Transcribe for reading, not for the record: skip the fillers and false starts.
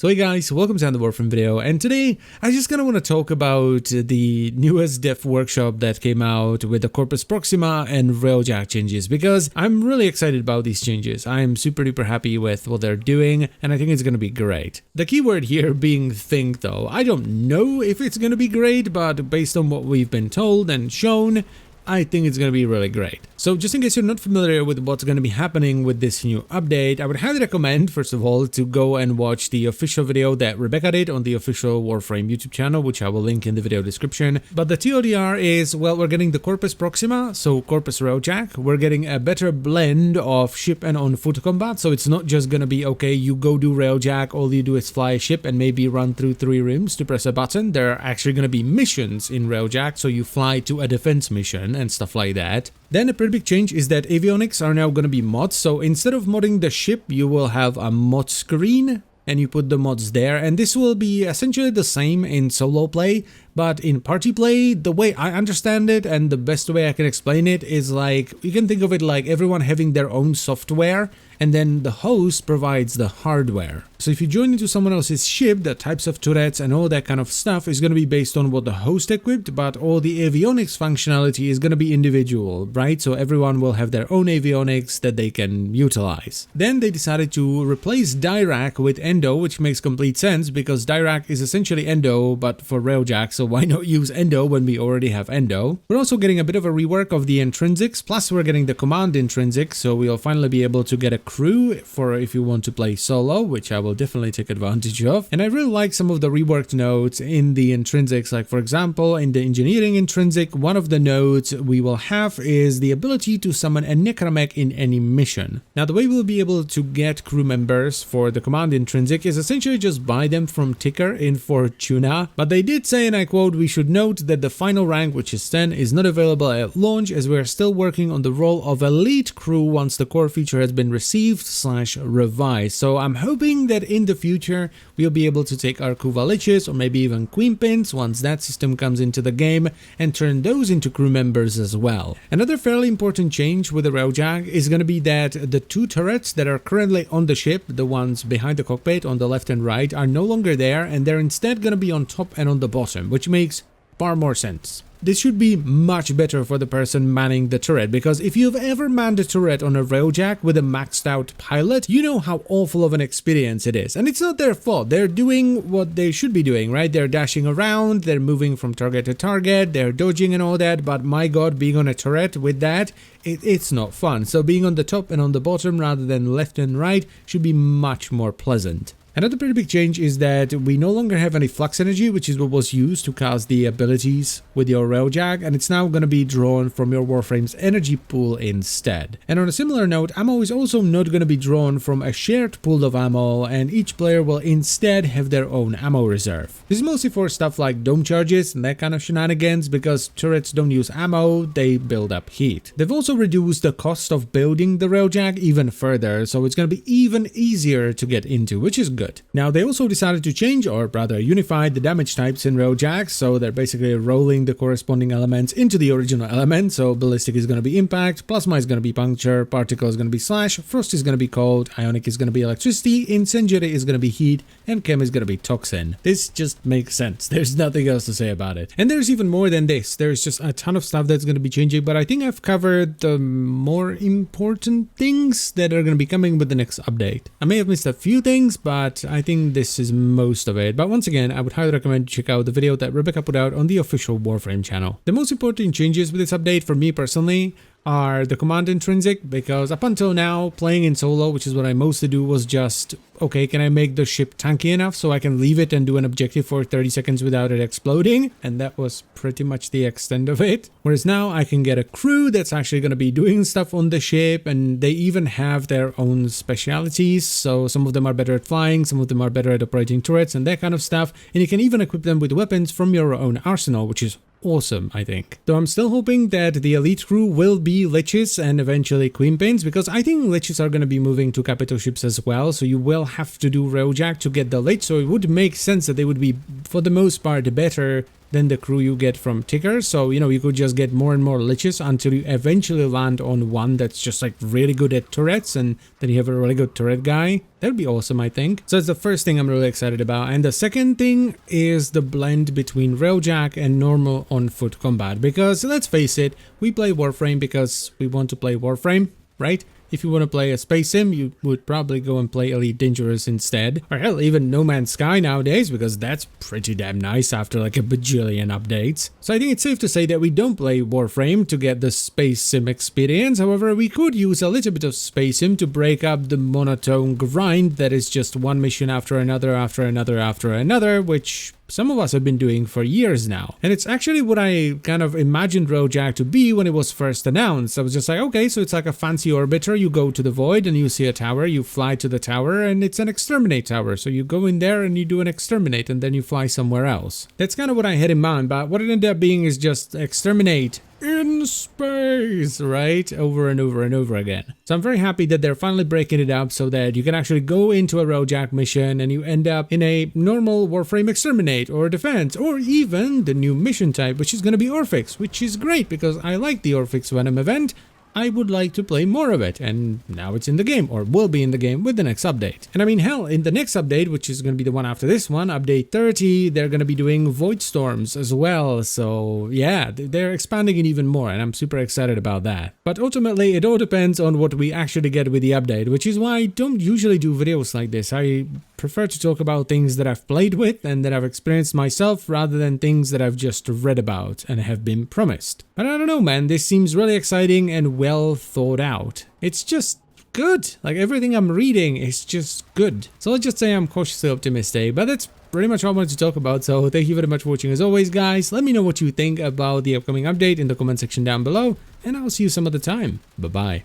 So hey guys, welcome to another Warframe video, and today I just kind of want to talk about the newest dev workshop that came out with the Corpus Proxima and Railjack changes, because I'm really excited about these changes. I'm super duper happy with what they're doing, and I think it's going to be great. The keyword here being think though. I don't know if it's going to be great, but based on what we've been told and shown, I think it's going to be really great. So just in case you're not familiar with what's going to be happening with this new update, I would highly recommend, first of all, to go and watch the official video that Rebecca did on the official Warframe YouTube channel, which I will link in the video description. But the TLDR is, well, we're getting the Corpus Proxima, so Corpus Railjack. We're getting a better blend of ship and on-foot combat, so it's not just going to be, okay, you go do Railjack, all you do is fly a ship and maybe run through 3 rooms to press a button. There are actually going to be missions in Railjack, so you fly to a defense mission and stuff like that. Then a pretty big change is that avionics are now going to be mods, so instead of modding the ship, you will have a mod screen and you put the mods there, and this will be essentially the same in solo play, but in party play, the way I understand it and the best way I can explain it is like, you can think of it like everyone having their own software and then the host provides the hardware. So if you join into someone else's ship, the types of turrets and all that kind of stuff is going to be based on what the host equipped, but all the avionics functionality is going to be individual, right? So everyone will have their own avionics that they can utilize. Then they decided to replace Dirac with Endo, which makes complete sense because Dirac is essentially Endo, but for Railjack, so why not use Endo when we already have Endo? We're also getting a bit of a rework of the intrinsics, plus we're getting the command intrinsics, so we'll finally be able to get a crew for if you want to play solo, which I will definitely take advantage of. And I really like some of the reworked nodes in the intrinsics, like for example, in the engineering intrinsic, one of the nodes we will have is the ability to summon a necromech in any mission. Now, the way we'll be able to get crew members for the command intrinsic is essentially just buy them from Ticker in Fortuna, but they did say, and I quote, "We should note that the final rank, which is 10, is not available at launch as we are still working on the role of elite crew once the core feature has been received/revised." So I'm hoping that in the future we'll be able to take our Kuvaliches or maybe even Queenpins once that system comes into the game and turn those into crew members as well. Another fairly important change with the Railjack is going to be that the 2 turrets that are currently on the ship, the ones behind the cockpit on the left and right, are no longer there, and they're instead going to be on top and on the bottom, which makes far more sense. This should be much better for the person manning the turret, because if you've ever manned a turret on a Railjack with a maxed out pilot, you know how awful of an experience it is. And it's not their fault. They're doing what they should be doing, right? They're dashing around, they're moving from target to target, they're dodging and all that, but my god, being on a turret with that, it's not fun. So being on the top and on the bottom rather than left and right should be much more pleasant. Another pretty big change is that we no longer have any flux energy, which is what was used to cast the abilities with your Railjack, and it's now going to be drawn from your Warframe's energy pool instead. And on a similar note, ammo is also not going to be drawn from a shared pool of ammo, and each player will instead have their own ammo reserve. This is mostly for stuff like dome charges and that kind of shenanigans, because turrets don't use ammo, they build up heat. They've also reduced the cost of building the Railjack even further, so it's going to be even easier to get into, which is good. Now, they also decided to change, or rather unify, the damage types in Railjack, so they're basically rolling the corresponding elements into the original element. So ballistic is going to be impact, plasma is going to be puncture, particle is going to be slash, frost is going to be cold, ionic is going to be electricity, incendiary is going to be heat, and chem is going to be toxin. This just makes sense. There's nothing else to say about it. And there's even more than this. There's just a ton of stuff that's going to be changing, but I think I've covered the more important things that are going to be coming with the next update. I may have missed a few things, but I think this is most of it. But once again, I would highly recommend you check out the video that Rebecca put out on the official Warframe channel. The most important changes with this update for me personally are the command intrinsic, because up until now, playing in solo, which is what I mostly do, was just, okay, can I make the ship tanky enough so I can leave it and do an objective for 30 seconds without it exploding? And that was pretty much the extent of it. Whereas now I can get a crew that's actually going to be doing stuff on the ship, and they even have their own specialities. So some of them are better at flying, some of them are better at operating turrets and that kind of stuff. And you can even equip them with weapons from your own arsenal, which is awesome, I think. Though I'm still hoping that the elite crew will be Liches and eventually Queenpins, because I think Liches are going to be moving to capital ships as well, so you will have to do Railjack to get the Lich, so it would make sense that they would be, for the most part, better than the crew you get from tickers. So, you know, you could just get more and more liches until you eventually land on one that's just like really good at turrets, and then you have a really good turret guy. That'd be awesome, I think. So that's the first thing I'm really excited about. And the second thing is the blend between Railjack and normal on-foot combat. Because let's face it, we play Warframe because we want to play Warframe, right? If you want to play a space sim, you would probably go and play Elite Dangerous instead. Or hell, even No Man's Sky nowadays, because that's pretty damn nice after like a bajillion updates. So I think it's safe to say that we don't play Warframe to get the space sim experience. However, we could use a little bit of space sim to break up the monotone grind that is just one mission after another, which some of us have been doing for years now. And it's actually what I kind of imagined Railjack to be when it was first announced. I was just like, okay, so it's like a fancy orbiter. You go to the void and you see a tower, you fly to the tower, and it's an exterminate tower. So you go in there and you do an exterminate, and then you fly somewhere else. That's kind of what I had in mind, but what it ended up being is just exterminate in space, right? Over and over and over again. So I'm very happy that they're finally breaking it up so that you can actually go into a Railjack mission and you end up in a normal Warframe exterminate or defense, or even the new mission type, which is going to be Orphix, which is great because I like the Orphix Venom event. I would like to play more of it, and now it's in the game, or will be in the game with the next update. And I mean, hell, in the next update, which is going to be the one after this one, update 30, they're going to be doing Void Storms as well. So yeah, they're expanding it even more, and I'm super excited about that. But ultimately, it all depends on what we actually get with the update, which is why I don't usually do videos like this. I prefer to talk about things that I've played with and that I've experienced myself, rather than things that I've just read about and have been promised. But I don't know, man, this seems really exciting and well thought out. It's just good. Like, everything I'm reading is just good. So let's just say I'm cautiously optimistic, but that's pretty much all I wanted to talk about. So thank you very much for watching as always, guys. Let me know what you think about the upcoming update in the comment section down below, and I'll see you some other time. Bye-bye.